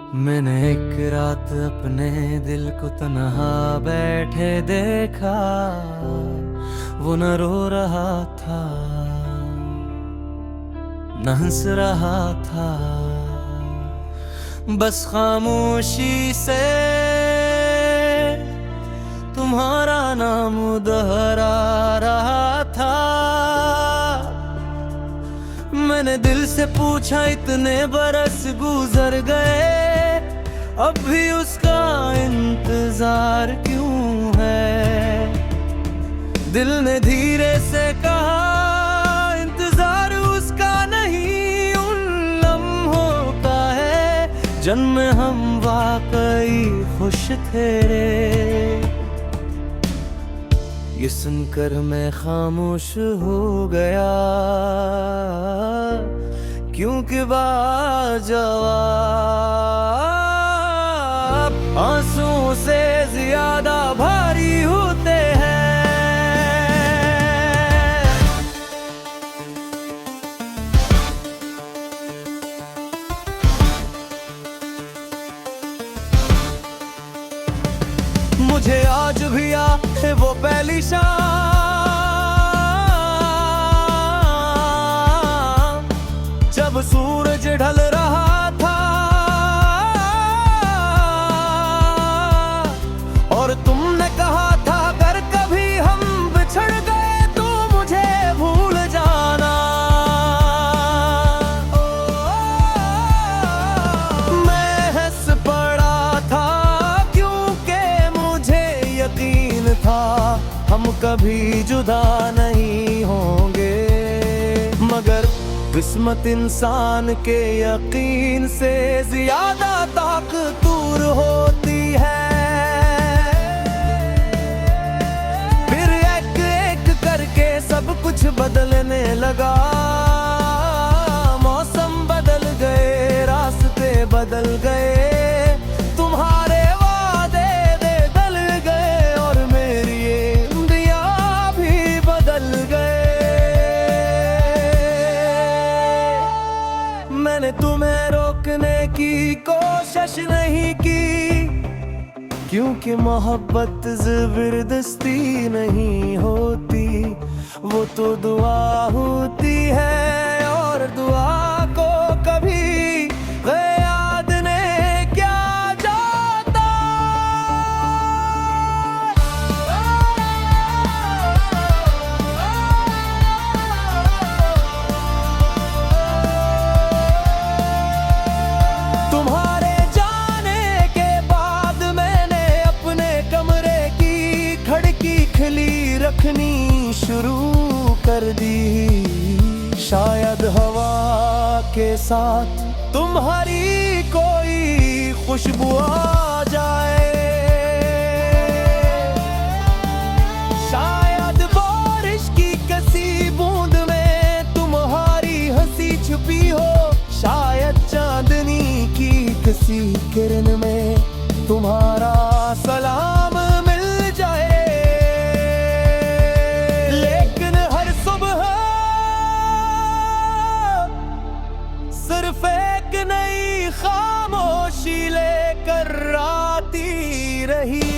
मैंने एक रात अपने दिल को तन्हा बैठे देखा। वो न रो रहा था, न हंस रहा था, बस खामोशी से तुम्हारा नाम दोहरा रहा था। मैंने दिल से पूछा, इतने बरस गुजर गए, अब भी उसका इंतजार क्यों है? दिल ने धीरे से कहा, इंतजार उसका नहीं, उन लम्हों का है जिनमें हम वाकई खुश थे। ये सुनकर मैं खामोश हो गया, क्योंकि बाजवाब आंसुओं से ज्यादा भारी होते हैं। मुझे आज भी याद है वो पहली शाम, जब सूरज ढल रहा था और तुमने कहा था, अगर कभी हम बिछड़ गए तो मुझे भूल जाना। मैं हंस पड़ा था, क्योंकि मुझे यकीन था हम कभी जुदा नहीं होंगे। मगर किस्मत इंसान के यकीन से ज्यादा ताकतवर होती है। फिर एक एक करके सब कुछ बदलने लगा, मौसम बदल गए, रास्ते बदल गए, तुम्हारे वादे बदल गए और मेरी ये दुनिया भी बदल गए। मैंने तुम्हें रोकने की कोशिश नहीं की, क्योंकि मोहब्बत जबरदस्ती नहीं होती, वो तो दुआ होती है, और दुआ को कभी याद ने क्या जाता। तुम्हारे जाने के बाद मैंने अपने कमरे की खिड़की खुली रखनी शुरू कर दी। शायद हवा के साथ तुम्हारी कोई खुशबू आ जाए, शायद बारिश की किसी बूंद में तुम्हारी हंसी छुपी हो, शायद चांदनी की किसी किरण में तुम्हारा सलाम मिल जाए। लेकिन हर सुबह सिर्फ एक नई खामोशी लेकर आती रही।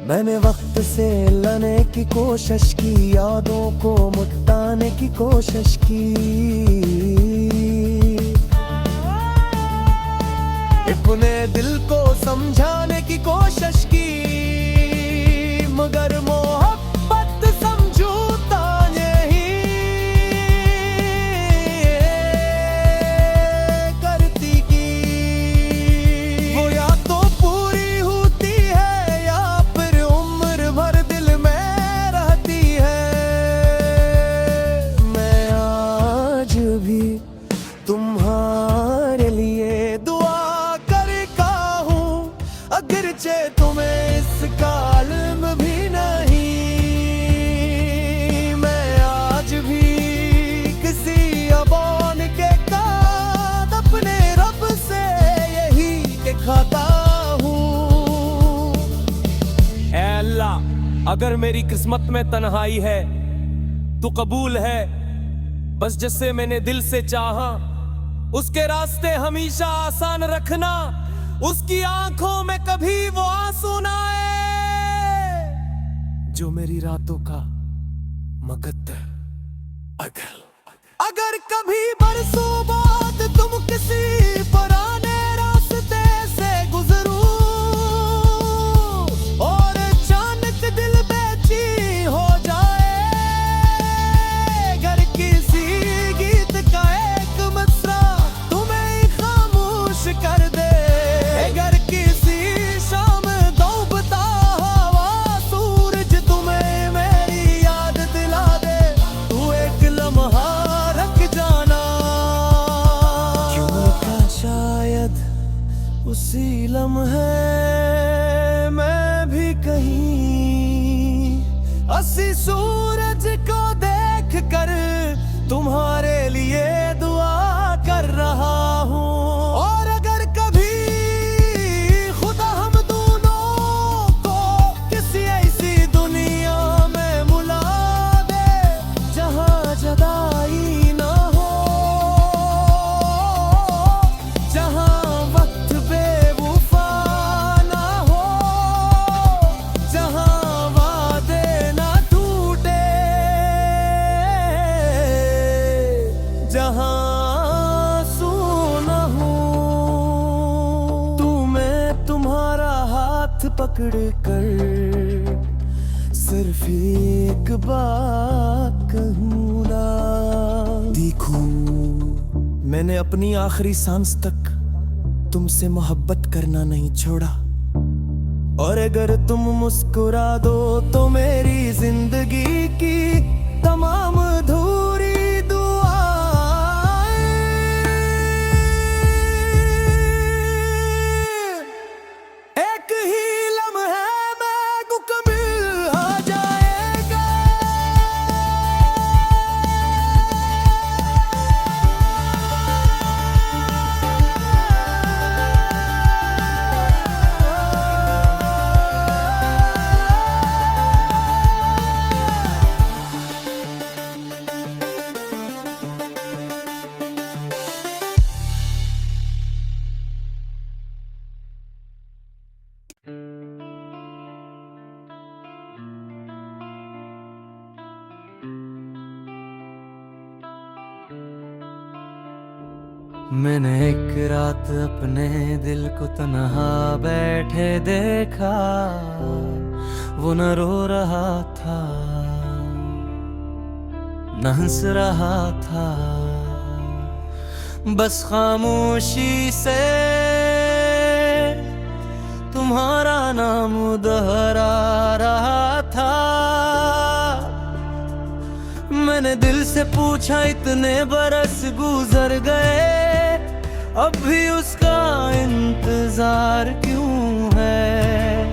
मैंने वक्त से लड़ने की कोशिश की, यादों को मिटाने की कोशिश की, अपने दिल को समझाने की कोशिश की, मगर मोहब्बत समझौता नहीं करती की। वो या तो पूरी होती है या फिर उम्र भर दिल में रहती है। मैं आज भी तुम्हारे लिए दुआ करता हूँ, अगरचे तुम्हें इसका इल्म भी नहीं। मैं आज भी किसी अबान के साथ अपने रब से यही दिखाता हूँ। ऐ अल्लाह, अगर मेरी किस्मत में तन्हाई है तो कबूल है, बस जैसे मैंने दिल से चाहा उसके रास्ते हमेशा आसान रखना, उसकी आंखों में कभी वो आंसू ना आए जो मेरी रातों का मुकद्दर। अगर कभी बरसों बाद तुम किसी पुराने रास्ते से गुजरो और अचानक दिल बेचैन हो जाए, अगर किसी गीत का एक मिसरा तुम्हें खामोश कर दे, अगर किसी शाम डूबता हुआ सूरज तुम्हें मेरी याद दिला दे, तू एक लम्हा उसी लम्हे मैं भी कहीं हंसी सूरज को देख कर तुम्हारे लिए दुआ कर रहा हूँ। और अगर कभी खुदा हम दोनों को किसी ऐसी दुनिया में मिला दे जहाँ जुदाई ना हो, जहाँ जहाँ सुना हूँ, तुम्हें तुम्हारा हाथ पकड़ कर सिर्फ एक बात कहूँ ना। देखो मैंने अपनी आखिरी सांस तक तुमसे मोहब्बत करना नहीं छोड़ा, और अगर तुम मुस्कुरा दो तो मेरी जिंदगी की तमाम अधूरी मैंने एक रात अपने दिल को तन्हा बैठे देखा, वो न रो रहा था न हंस रहा था, बस खामोशी से तुम्हारा नाम दोहरा रहा था। मैंने दिल से पूछा इतने बरस गुजर गए, अब भी उसका इंतजार क्यों है।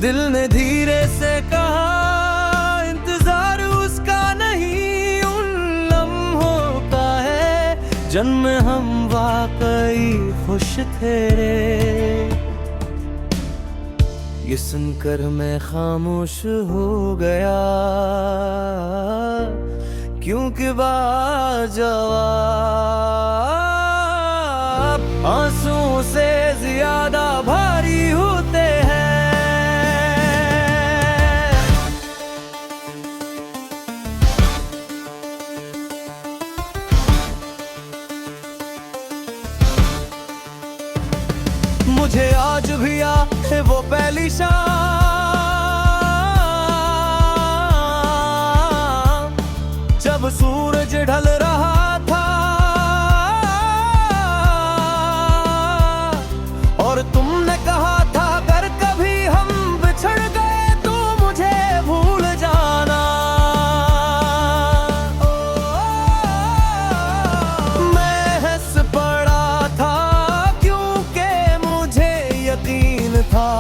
दिल ने धीरे से कहा इंतजार उसका नहीं उन लम्हों का है जिनमें हम वाकई खुश थे। ये सुनकर मैं खामोश हो गया क्योंकि बाजवाब आंसुओं से ज्यादा भारी होते हैं। मुझे आज भी याद है वो पहली शाम जब सूरज ढल रहा था और तुमने कहा था अगर कभी हम बिछड़ गए तो मुझे भूल जाना। मैं हंस पड़ा था क्योंकि मुझे यकीन था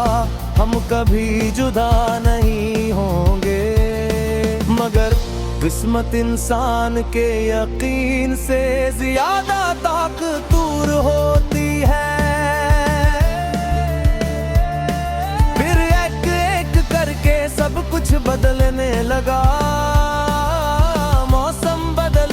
हम कभी जुदा नहीं होंगे, मगर किस्मत इंसान के यकीन से ज्यादा ताकतवर होती है। फिर एक एक करके सब कुछ बदलने लगा, मौसम बदल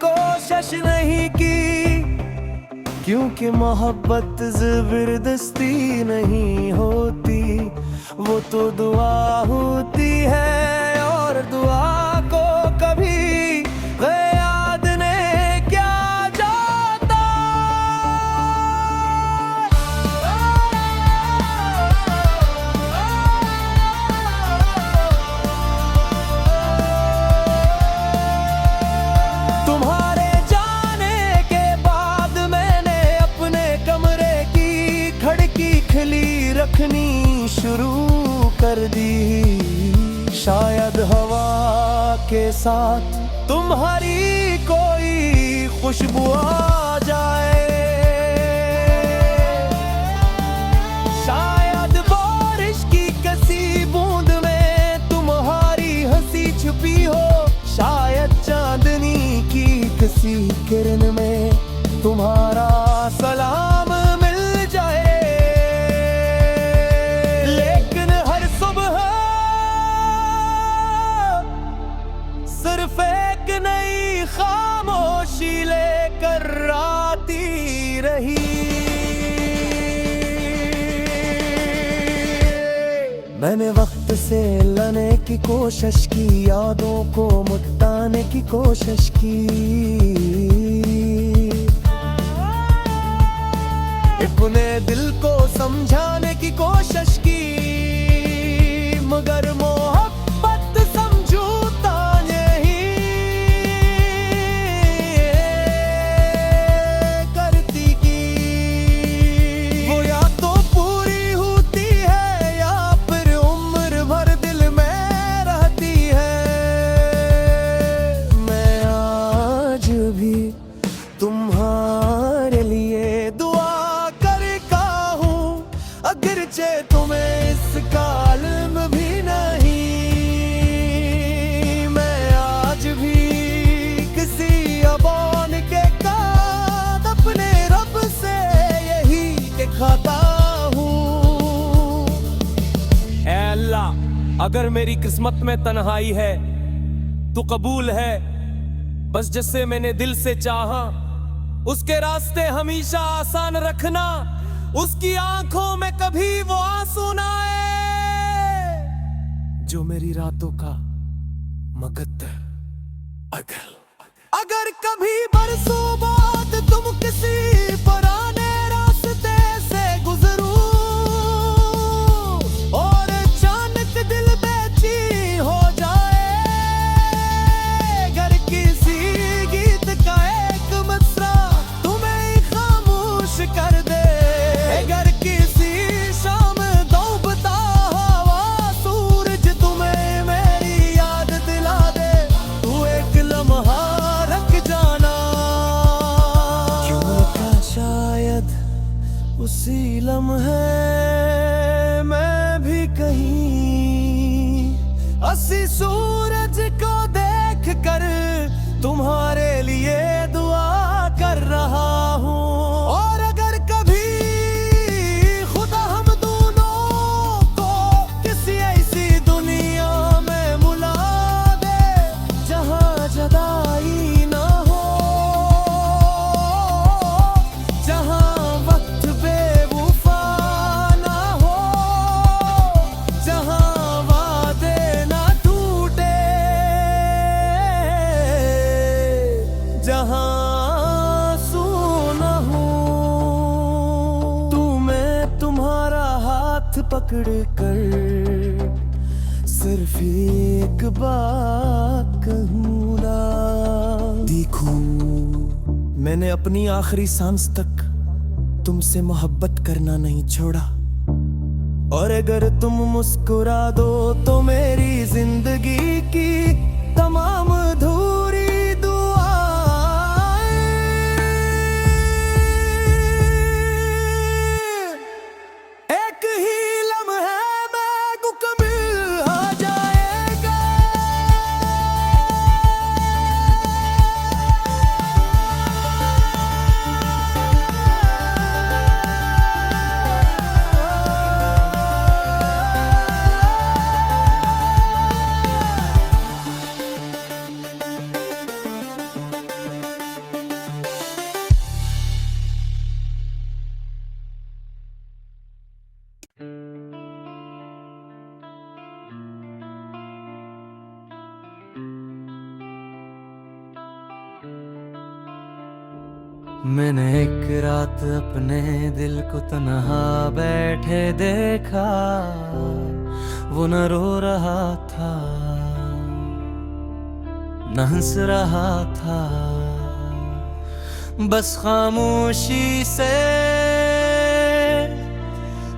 कोशिश नहीं की, क्योंकि मोहब्बत जबरदस्ती नहीं होती, वो तो दुआ होती है, और दुआ को कभी याद ने क्या जाता। तुम्हारे जाने के बाद मैंने अपने कमरे की खिड़की खुली रखनी शुरू कर दी। शायद हवा के साथ तुम्हारी कोई खुशबू आ जाए, शायद बारिश की किसी बूंद में तुम्हारी हंसी छुपी हो, शायद चांदनी की किसी किरण में तुम्हारा सलाम मिल जाए। लेकिन हर सुबह सिर्फ एक नई खामोशी लेकर आती रही। मैंने वक्त से लड़ने की कोशिश की, यादों को मिटाने की कोशिश की, अपने दिल को समझाने की कोशिश की, मगर मोहब्बत समझौता नहीं करती की। वो या तो पूरी होती है या फिर उम्र भर दिल में रहती है। मैं आज भी तुम्हारे लिए दुआ करता हूँ, अगरचे तुम्हें इसका इल्म भी नहीं। मैं आज भी किसी अबान के काद अपने रब से यही दिखाता हूँ। ऐ अल्लाह, अगर मेरी किस्मत में तन्हाई है तो कबूल है, बस जैसे मैंने दिल से चाहा उसके रास्ते हमेशा आसान रखना, उसकी आंखों में कभी वो आंसू ना आए, जो मेरी रातों का मकद्दर। अगर कभी बरसों बाद तुम किसी पुराने रास्ते से गुजरो और अचानक दिल बेचैन हो जाए, अगर किसी गीत का एक मिसरा तुम्हें खामोश कर दे, अगर किसी शाम डूबता हुआ सूरज तुम्हें मेरी याद दिला दे, तू एक लम्हा रख जाना। क्यों क्या शायद उसी लम्हे मैं भी कहीं हंसी सूरज को देख कर तुम्हारे लिए दुआ कर रहा हूँ। और अगर कभी खुदा हम दोनों को किसी ऐसी दुनिया में मुला दे जहाँ जुदाई ना हो, जहाँ वक्त बेवफा ना हो, जहाँ वादे ना टूटे, जहाँ तुम्हारा हाथ पकड़ कर सिर्फ एक बात कहूँ ना। देखो, मैंने अपनी आखिरी सांस तक तुमसे मोहब्बत करना नहीं छोड़ा, और अगर तुम मुस्कुरा दो तो मेरी जिंदगी की तमाम अधूरी मैंने एक रात अपने दिल को तन्हा बैठे देखा, वो न रो रहा था न हंस रहा था, बस खामोशी से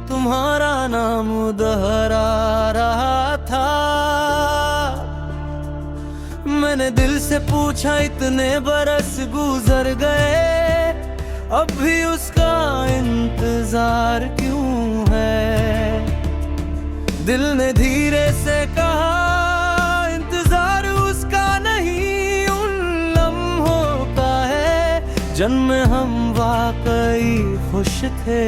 तुम्हारा नाम दोहरा रहा था। मैंने दिल से पूछा इतने बरस गुजर गए, अब भी उसका इंतजार क्यों है? दिल ने धीरे से कहा इंतजार उसका नहीं उन लम्हों का है जिनमें हम वाकई खुश थे।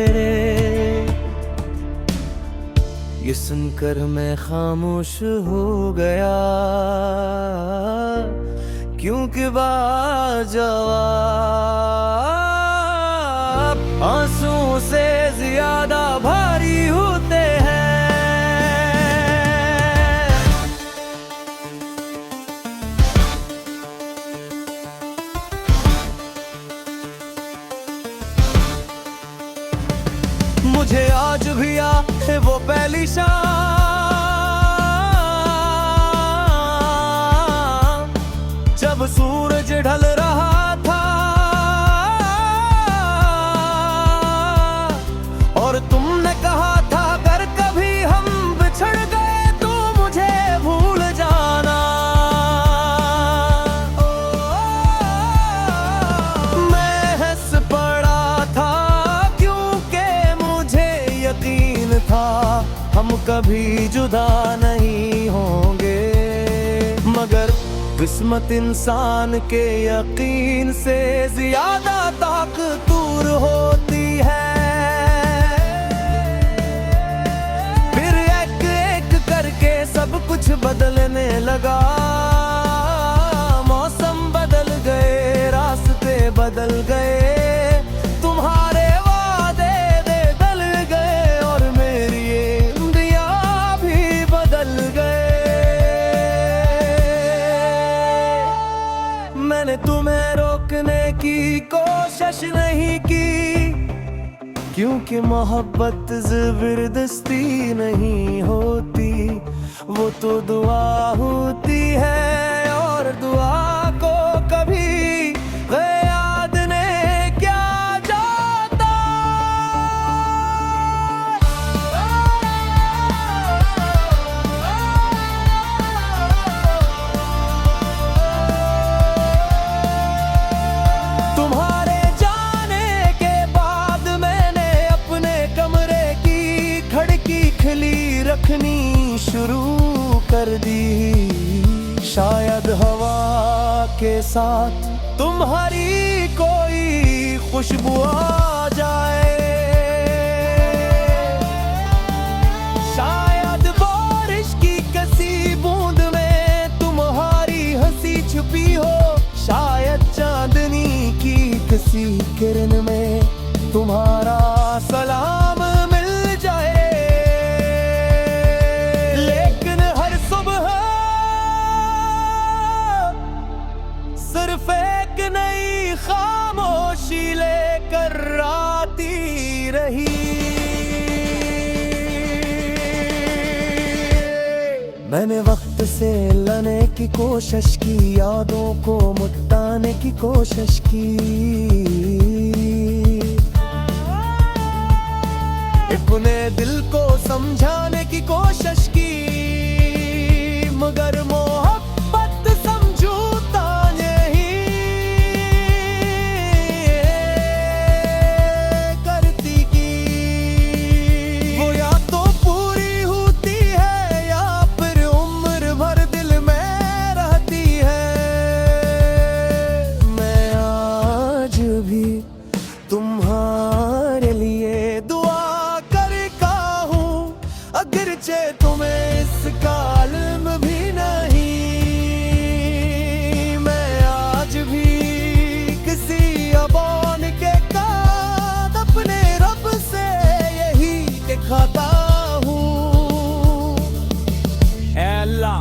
ये सुनकर मैं खामोश हो गया, क्योंकि बाजवाब आंसुओं से ज्यादा भारी होते हैं। मुझे आज भी याद है वो पहली शाम, जब सूरज ढल रहा था और तुमने कहा था अगर कभी हम बिछड़ गए तो मुझे भूल जाना। मैं हंस पड़ा था क्योंकि मुझे यकीन था हम कभी जुदा नहीं होंगे, मगर किस्मत इंसान के यकीन से ज्यादा ताकतवर होती है। फिर एक एक करके सब कुछ बदलने लगा, मौसम बदल गए, रास्ते बदल गए, तुम्हारे वादे बदल गए और मेरी ये दुनिया भी बदल गए। मैंने तुम्हें रोकने की कोशिश नहीं की, क्योंकि मोहब्बत जबरदस्ती नहीं होती, वो तो दुआ होती है और दुआ को कभी याद ने क्या जाता। तुम्हारे जाने के बाद मैंने अपने कमरे की खिड़की खुली रखनी शुरू कर दी, शायद हवा के साथ तुम्हारी कोई खुशबू आ जाए, शायद बारिश की कसी बूंद में तुम्हारी हंसी छुपी हो, शायद चांदनी की किसी किरण में तुम्हारा सलाम मिल जाए। लेकिन हर सुबह सिर्फ एक नई खामोशी लेकर आती रही। मैंने वक्त से लड़ने की कोशिश की, यादों को मिटाने की कोशिश की, अपने दिल को समझाने की कोशिश की, मगर मोहब्बत समझौता नहीं करती की। वो या तो पूरी होती है या फिर उम्र भर दिल में रहती है। मैं आज भी तुम्हारे लिए दुआ करता हूँ, अगरचे तुम्हें इसका इल्म भी नहीं। मैं आज भी किसी अबान के काद अपने रब से यही दिखाता हूँ। ऐ अल्लाह,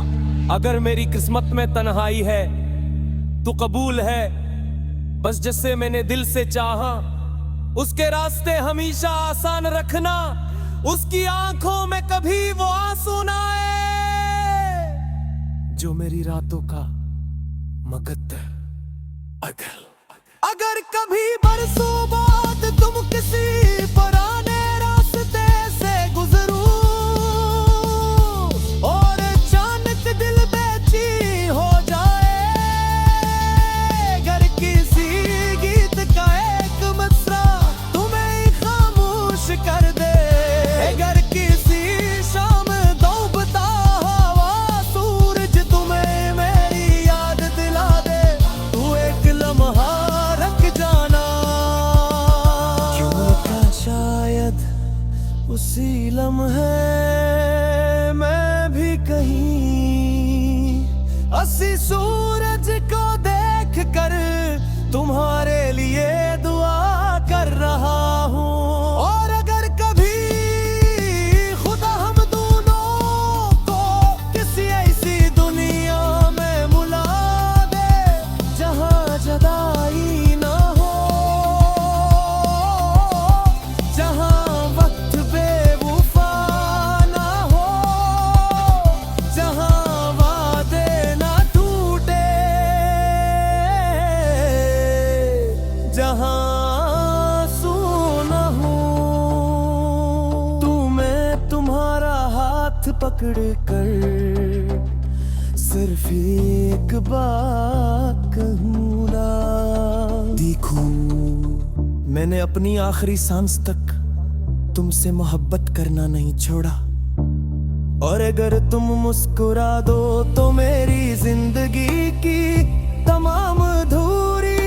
अगर मेरी किस्मत में तन्हाई है तो कबूल है, बस जिसे मैंने दिल से चाहा उसके रास्ते हमेशा आसान रखना, उसकी आंखों में कभी वो आंसू ना आए जो मेरी रातों का मुकद्दर। अगर कभी बरसों बाद तुम किसी पुराने रास्ते से गुजरो और अचानक दिल बेचैन हो जाए, अगर किसी गीत का एक मिसरा तुम्हें खामोश कर दे, अगर किसी शाम डूबता हुआ सूरज तुम्हें मेरी याद दिला दे, तू एक लम्हा उसी लम्हे मैं भी कहीं हंसी सूरज को देख कर तुम्हारे लिए दुआ कर रहा हूँ। और अगर कभी खुदा हम दोनों को किसी ऐसी दुनिया में मिला दे जहाँ जुदाई ना हो, जहाँ जहाँ सोना हो, तुम्हें तुम्हारा हाथ पकड़ कर सिर्फ एक बात कहूँ ना। देखो मैंने अपनी आखिरी सांस तक तुमसे मोहब्बत करना नहीं छोड़ा, और अगर तुम मुस्कुरा दो तो मेरी जिंदगी की तमाम अधूरी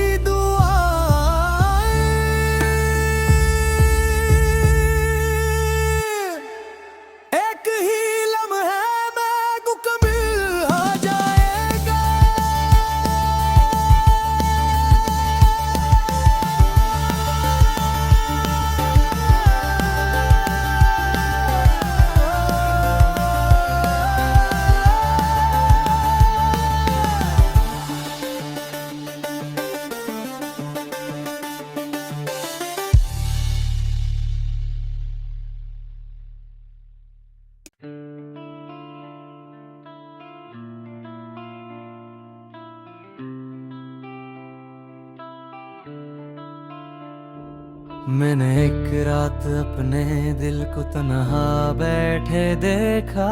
मैंने एक रात अपने दिल को तन्हा बैठे देखा,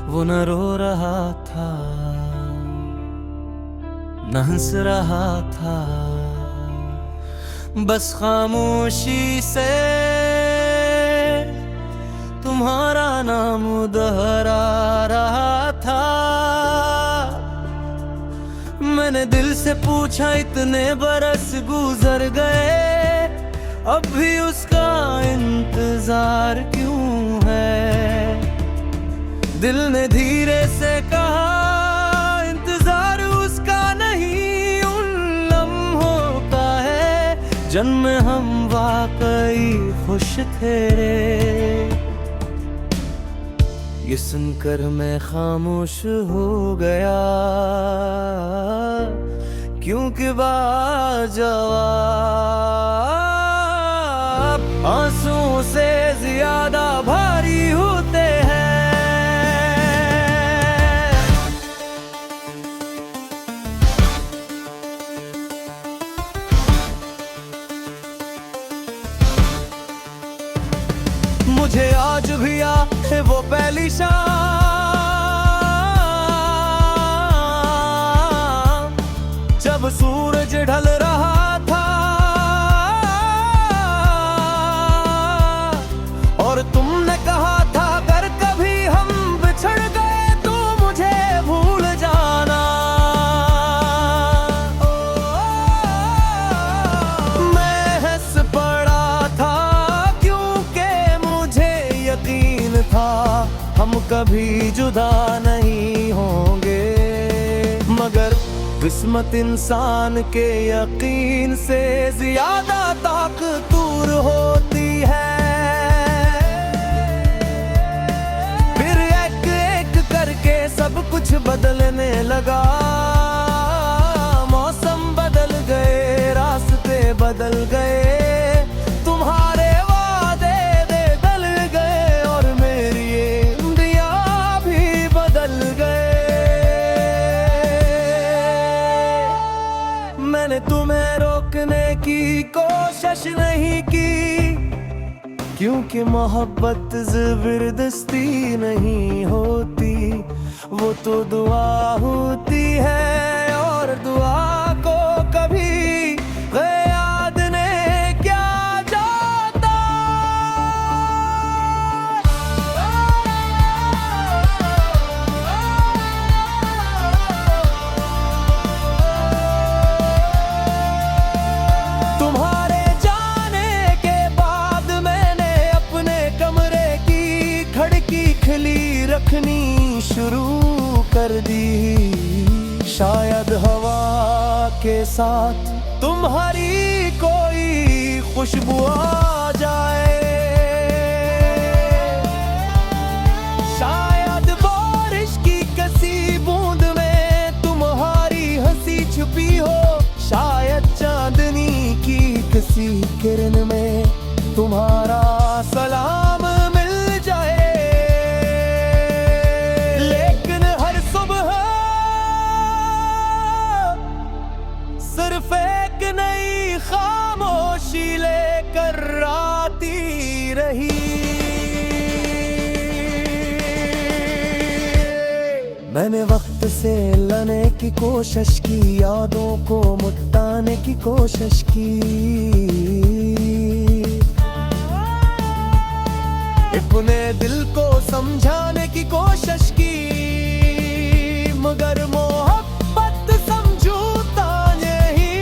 वो न रो रहा था न हंस रहा था, बस खामोशी से तुम्हारा नाम दोहरा रहा था। मैंने दिल से पूछा इतने बरस गुजर गए, अब भी उसका इंतजार क्यों है। दिल ने धीरे से कहा इंतजार उसका नहीं उन लम्हों का है जिनमें हम वाकई खुश थे। ये सुनकर मैं खामोश हो गया क्योंकि बाजवाब आंसुओं से ज्यादा भारी होते हैं। मुझे आज भी याद है वो पहली शाम जब सूरज ढल रहा था और तुमने कहा था अगर कभी हम बिछड़ गए तो मुझे भूल जाना। मैं हंस पड़ा था क्योंकि मुझे यकीन था हम कभी जुदा नहीं होंगे, मगर किस्मत इंसान के यकीन से ज्यादा ताकतवर होती है। फिर एक एक करके सब कुछ बदलने लगा, मौसम बदल कोशिश नहीं की, क्योंकि मोहब्बत जबरदस्ती नहीं होती, वो तो दुआ होती है, और दुआ को कभी याद ने क्या जाता। तुम्हारे जाने के बाद मैंने अपने कमरे की खिड़की खुली रखनी शुरू कर दी, शायद हवा के साथ तुम्हारी कोई खुशबू आ जाए, शायद बारिश की कसी बूंद में तुम्हारी हंसी छुपी हो, शायद चांदनी की किसी किरण में तुम्हारा सलाम मिल जाए। लेकिन हर सुबह सिर्फ एक नई खामोशी लेकर आती रही। मैंने वक्त से लड़ने की कोशिश की, यादों को मिटाने की कोशिश की, अपने दिल को समझाने की कोशिश की, मगर मोहब्बत समझौता नहीं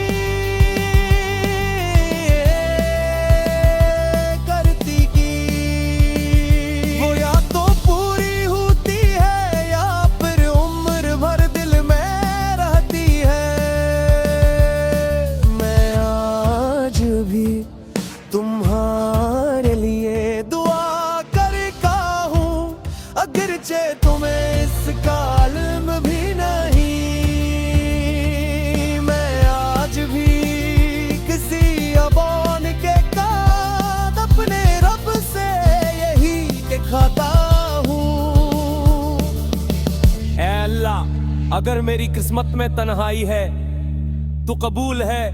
करती की। वो या तो पूरी होती है या फिर उम्र भर दिल में रहती है। मैं आज भी तुम्हारे लिए दुआ करता हूँ, अगरचे तुम्हें इसका इल्म भी नहीं। मैं आज भी किसी अबान के काद अपने रब से यही दिखाता हूँ। ऐ अल्लाह, अगर मेरी किस्मत में तन्हाई है तो कबूल है,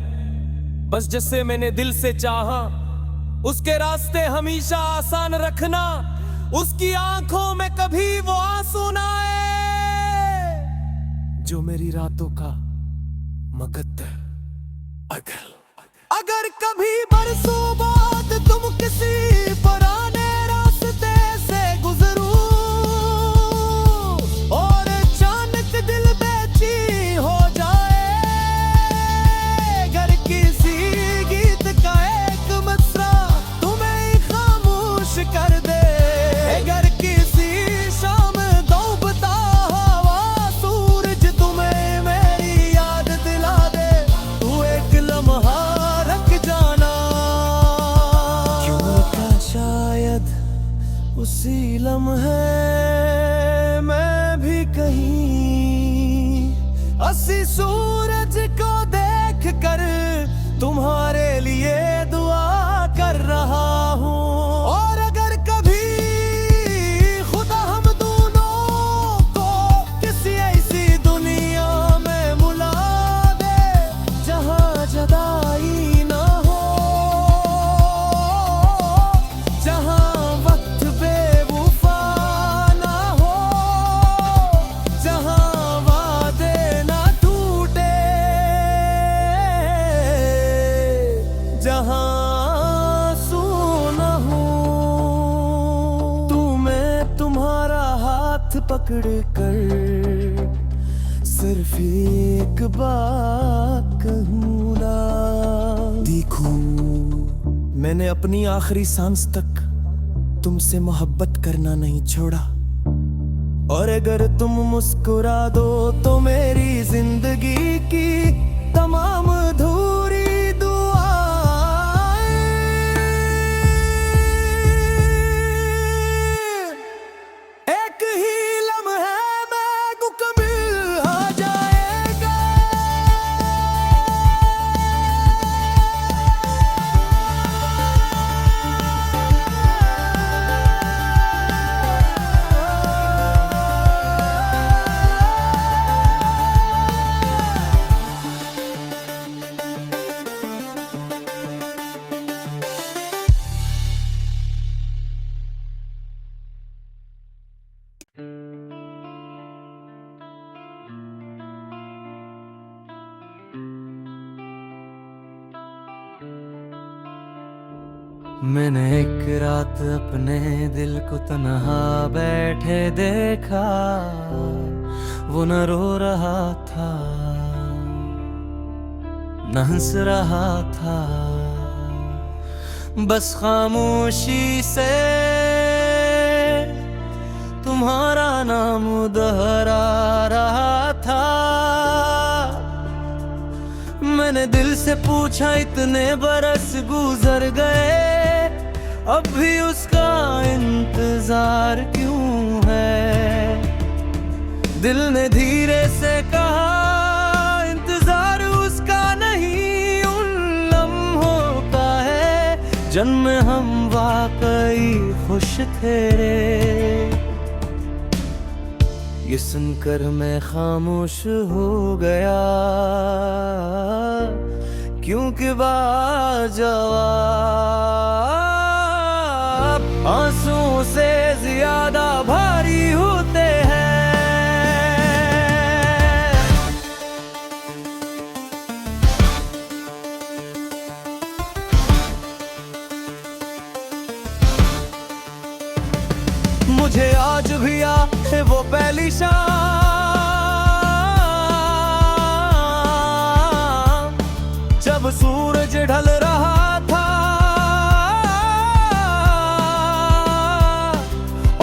बस जिससे मैंने दिल से चाहा उसके रास्ते हमेशा आसान रखना, उसकी आंखों में कभी वो आंसू ना आए, जो मेरी रातों का मुकद्दर। अगर कभी बरसों बाद तुम किसी पुराने रास्ते से गुजरो और अचानक दिल बेचैन हो जाए, अगर किसी गीत का एक मिसरा तुम्हें खामोश कर दे, अगर किसी शाम डूबता हुआ सूरज तुम्हें मेरी याद दिला दे, तू एक लम्हा रख जाना, क्यों था शायद उसी लम्हे मैं भी कहीं हंसी सूरज को देख कर तुम्हारे लिए दुआ कर रहा हूँ। और अगर कभी खुदा हम दोनों को किसी ऐसी दुनिया में मुला दे जहाँ जुदाई ना हो, जहाँ वक्त बेवफा ना हो, जहाँ वादे ना टूटे, जहाँ सुना हो, तुम्हें तुम्हारा हाथ पकड़ कर सिर्फ एक बात कहूँ ना। देखो, मैंने अपनी आखिरी सांस तक तुमसे मोहब्बत करना नहीं छोड़ा, और अगर तुम मुस्कुरा दो तो मेरी जिंदगी की तमाम अधूरी दुआएं एक ही लम्हे में मुकम्मल हो जाएगा। मैंने एक रात अपने दिल को तन्हा बैठे देखा, वो न रो रहा था न हंस रहा था, बस खामोशी से तुम्हारा नाम दोहरा रहा था। मैंने दिल से पूछा इतने बरस गुजर गए, अब भी उसका इंतजार क्यों है? दिल ने धीरे से कहा इंतजार उसका नहीं, उन लम्हों का है जिनमें हम वाकई खुश थे रे। ये सुनकर मैं खामोश हो गया, क्योंकि बाजवाब आंसुओं से ज्यादा भारी होते हैं। मुझे आज भी याद है वो पहली शाम, जब सूरज ढल रहा था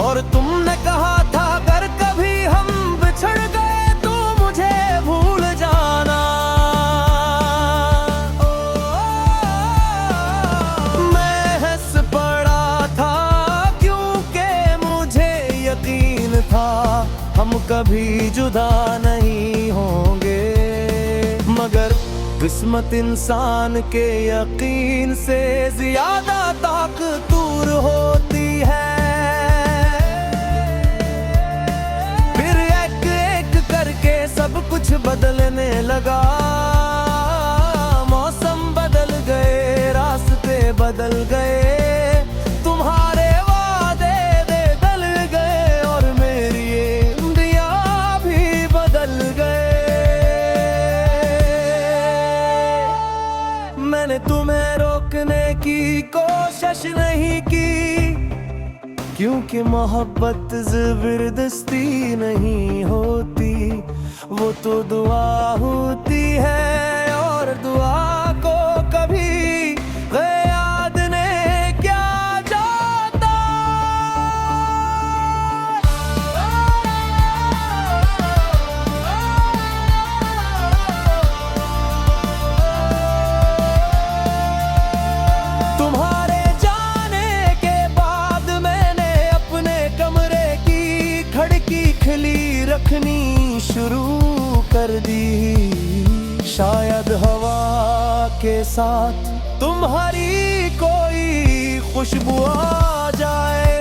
और तुमने कहा था अगर कभी हम बिछड़ गए तो मुझे भूल जाना। मैं हंस पड़ा था क्योंकि मुझे यकीन था हम कभी जुदा नहीं होंगे, मगर किस्मत इंसान के यकीन से ज्यादा ताकतवर होती है। फिर एक एक करके सब कुछ बदलने लगा, मौसम बदल गए, रास्ते बदल गए, तुम्हारे वादे बदल गए और मेरी उम्मीदें भी बदल गए। मैंने तुम्हें रोकने की कोशिश नहीं की, क्योंकि मोहब्बत जबरदस्ती नहीं होती, वो तो दुआ होती है और दुआ को कभी याद ने क्या जाता। तुम्हारे जाने के बाद मैंने अपने कमरे की खिड़की खुली रखनी शुरू कर दी, शायद हवा के साथ तुम्हारी कोई खुशबू आ जाए,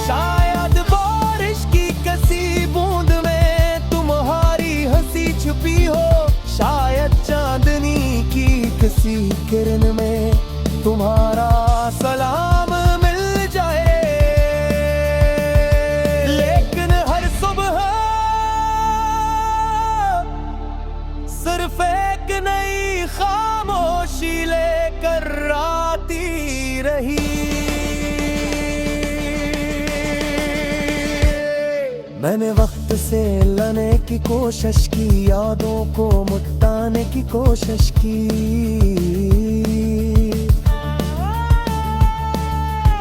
शायद बारिश की कसी बूंद में तुम्हारी हंसी छुपी हो, शायद चांदनी की किसी किरण में तुम्हारा सलाम मिल जाए। लेकिन हर सुबह सिर्फ एक नई खामोशी लेकर आती रही। मैंने वक्त से लड़ने की कोशिश की, यादों को मिटाने की कोशिश की,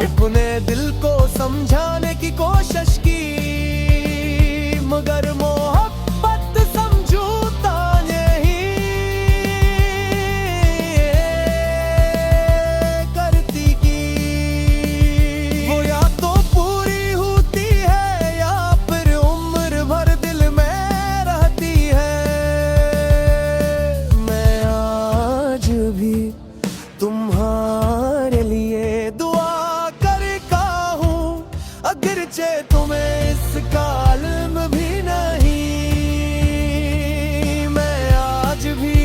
अपने दिल को समझाने की कोशिश की, मगर मोहब्बत समझौता नहीं करती की। वो या तो पूरी होती है या फिर उम्र भर दिल में रहती है। मैं आज भी तुम्हारे लिए दुआ करता हूँ, अगरचे तुम्हें इसका इल्म भी नहीं। मैं आज भी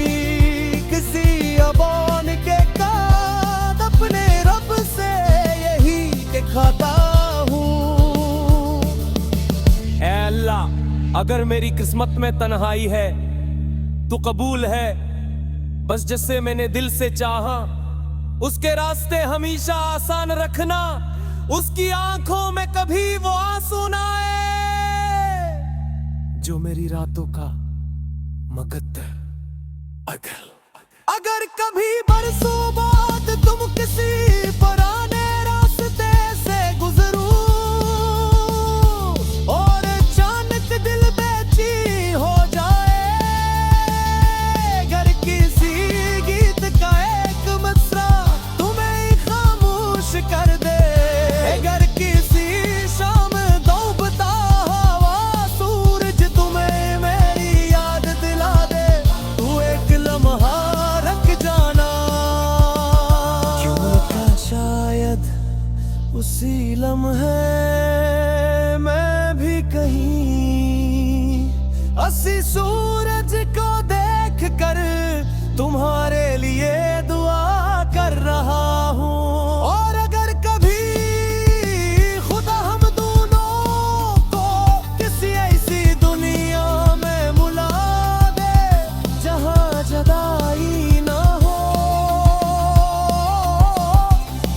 किसी अबान के काद अपने रब से यही खाता हूँ। ऐ अल्लाह, अगर मेरी किस्मत में तन्हाई है तो कबूल है, बस जिसे मैंने दिल से चाहा उसके रास्ते हमेशा आसान रखना, उसकी आंखों में कभी वो आंसू ना आए, जो मेरी रातों का मुकद्दर अगर कभी बरसों बाद तुम किसी पुराने रास्ते से गुजरो और अचानक दिल बेचैन हो जाए, अगर किसी गीत का एक मिसरा तुम्हें खामोश कर दे, अगर किसी शाम डूबता हुआ सूरज तुम्हें मेरी याद दिला दे, तू एक लम्हा रख जाना, क्यों क्या शायद उसी लम्हे मैं भी कहीं अस्सी सूरज को देख कर तुम्हारे लिए दुआ कर रहा हूँ। और अगर कभी खुदा हम दोनों को किसी ऐसी दुनिया में बुला दे जहाँ जुदाई ना हो,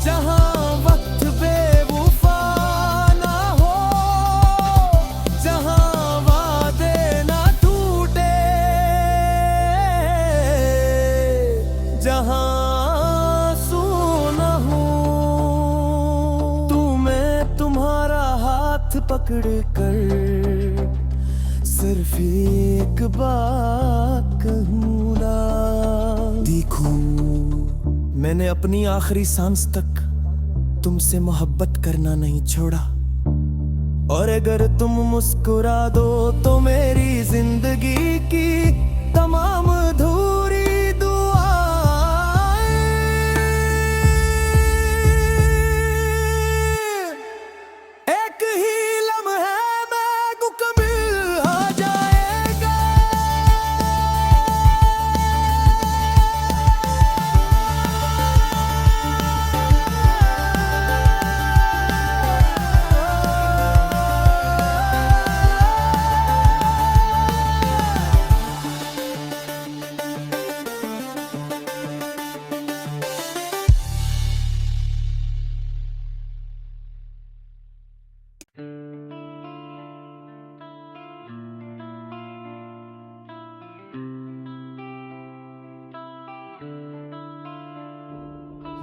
जहाँ वक्त बेवफा ना हो, जहाँ वादे ना टूटे, जहाँ तुम्हारा हाथ पकड़ कर सिर्फ एक बात कहूँगा, देखो मैंने अपनी आखिरी सांस तक तुमसे मोहब्बत करना नहीं छोड़ा, और अगर तुम मुस्कुरा दो तो मेरी जिंदगी की तमाम अधूरी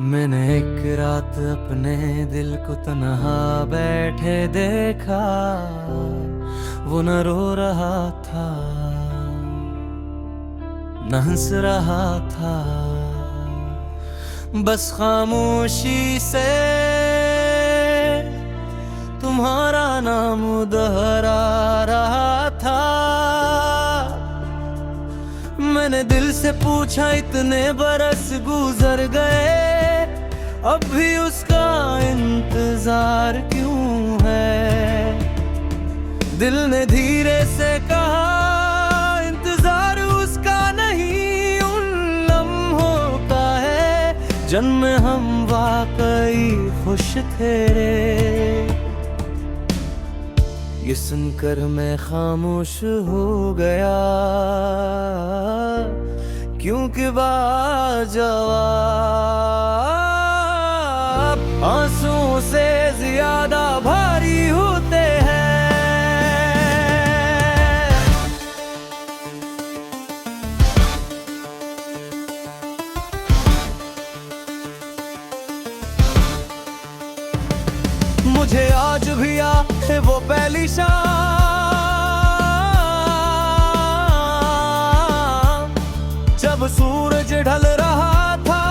मैंने एक रात अपने दिल को तन्हा बैठे देखा, वो न रो रहा था न हंस रहा था, बस खामोशी से तुम्हारा नाम दोहरा रहा था। मैंने दिल से पूछा इतने बरस गुजर गए, अब भी उसका इंतजार क्यों है? दिल ने धीरे से कहा इंतजार उसका नहीं उन लम्हों का है जिनमें हम वाकई खुश थे रे। ये सुनकर मैं खामोश हो गया क्योंकि बाजवाब आंसुओं से ज्यादा भारी होते हैं। मुझे आज भी याद है वो पहली शाम जब सूरज ढल रहा था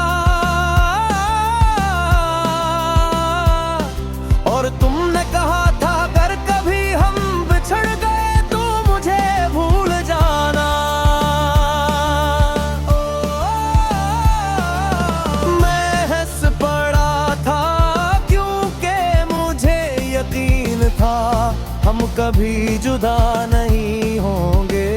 और तुमने कहा था अगर कभी हम बिछड़ गए तो मुझे भूल जाना। मैं हंस पड़ा था क्योंकि मुझे यकीन था हम कभी जुदा नहीं होंगे,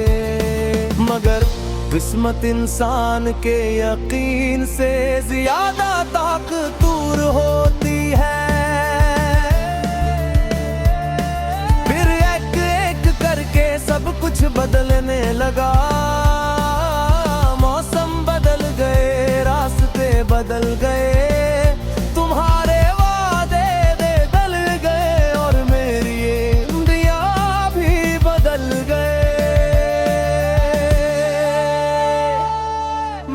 मगर किस्मत इंसान के यकीन से ज्यादा ताकतवर होती है। फिर एक एक करके सब कुछ बदलने लगा, मौसम बदल बदल गए, तुम्हारे वादे दे गल गए और मेरी ये दुनिया भी बदल गए।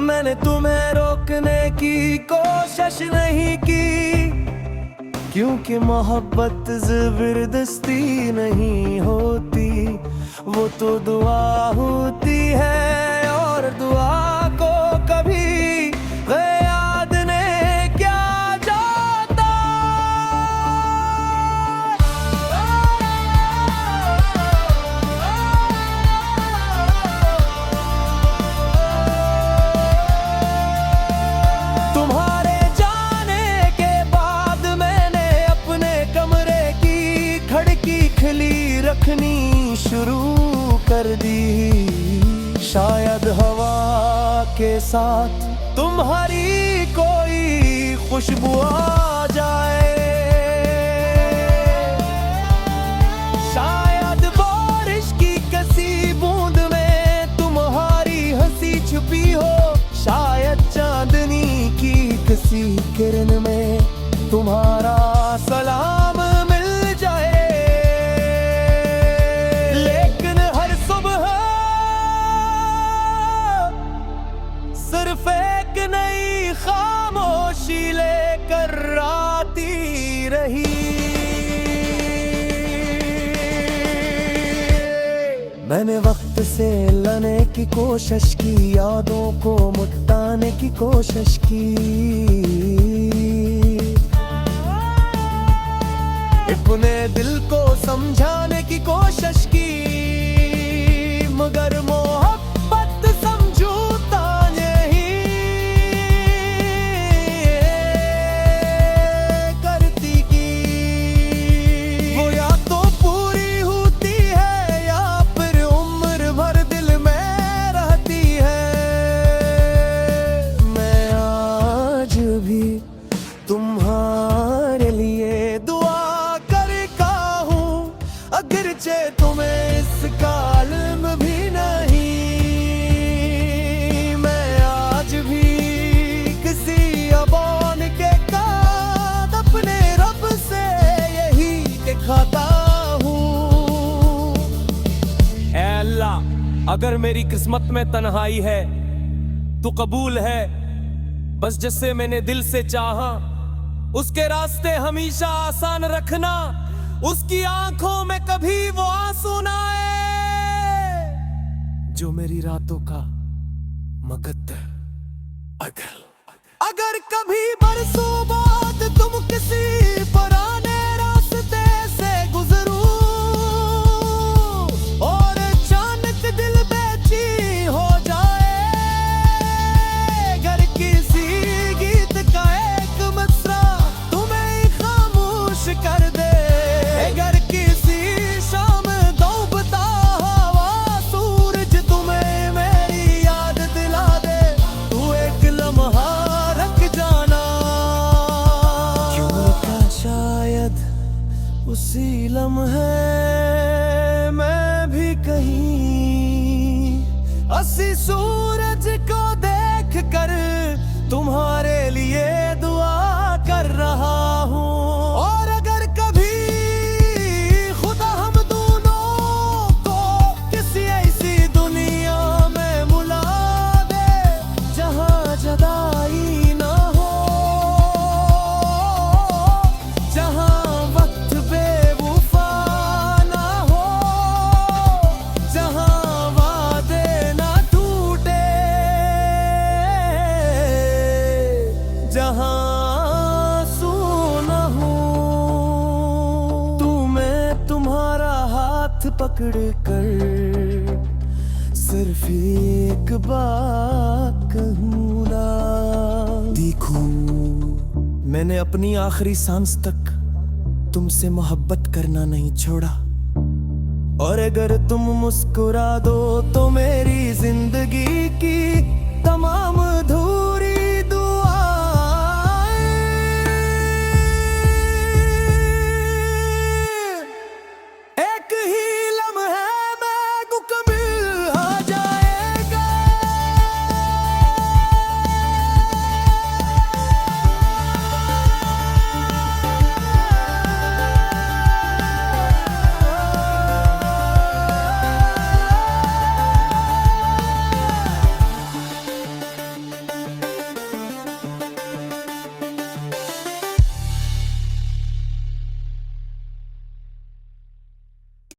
मैंने तुम्हें रोकने की कोशिश नहीं की, क्योंकि मोहब्बत ज़बरदस्ती नहीं होती, वो तो दुआ होती है और दुआ को कभी याद ने क्या जाता। तुम्हारे जाने के बाद मैंने अपने कमरे की खिड़की खुली रखनी शुरू कर दी, शायद हवा के साथ तुम्हारी कोई खुशबू आ जाए, शायद बारिश की कसी बूंद में तुम्हारी हंसी छुपी हो, शायद चांदनी की किसी किरण में तुम्हारा सलाम मिल जाए। लेकिन हर सुबह सिर्फ एक नई खामोशी लेकर आती रही। मैंने वक्त से लड़ने की कोशिश की, यादों को मिटाने की कोशिश की, अपने दिल को समझाने की कोशिश की, मगर मोहब्बत समझौता नहीं करती की। वो या तो पूरी होती है या फिर उम्र भर दिल में रहती है। मैं आज भी तुम्हारे लिए दुआ करता हूँ, अगरचे तुम्हें इसका इल्म भी नहीं। मैं आज भी किसी अबान के साथ अपने रब से यही दिखाता हूँ। ऐ अल्लाह, अगर मेरी किस्मत में तन्हाई है तो कबूल है, बस जैसे मैंने दिल से चाहा उसके रास्ते हमेशा आसान रखना, उसकी आंखों में कभी वो आंसू ना आए जो मेरी रातों का मुकद्दर। अगर कभी बरसों बाद तुम किसी पुराने रास्ते से गुजरो और अचानक दिल बेचैन हो जाए, अगर किसी गीत का एक मिसरा तुम्हें खामोश कर दे, अगर किसी शाम डूबता हुआ सूरज तुम्हें मेरी याद दिला दे, तू एक लम्हा रख जाना, क्यों क्या शायद उसी लम्हे मैं भी कहीं हंसी सूरज को देख कर तुम्हारे लिए दुआ कर रहा हूँ। और अगर कभी खुदा हम दोनों को किसी ऐसी दुनिया में मुला दे जहाँ जुदाई ना हो, जहाँ वक्त बेवफा ना हो, जहाँ वादे ना टूटे, जहाँ सुना हो, तुम्हें तुम्हारा हाथ पकड़ कर सिर्फ एक बात कहूँ ना। देखो, मैंने अपनी आखिरी सांस तक तुमसे मोहब्बत करना नहीं छोड़ा, और अगर तुम मुस्कुरा दो तो मेरी जिंदगी की तमाम अधूरी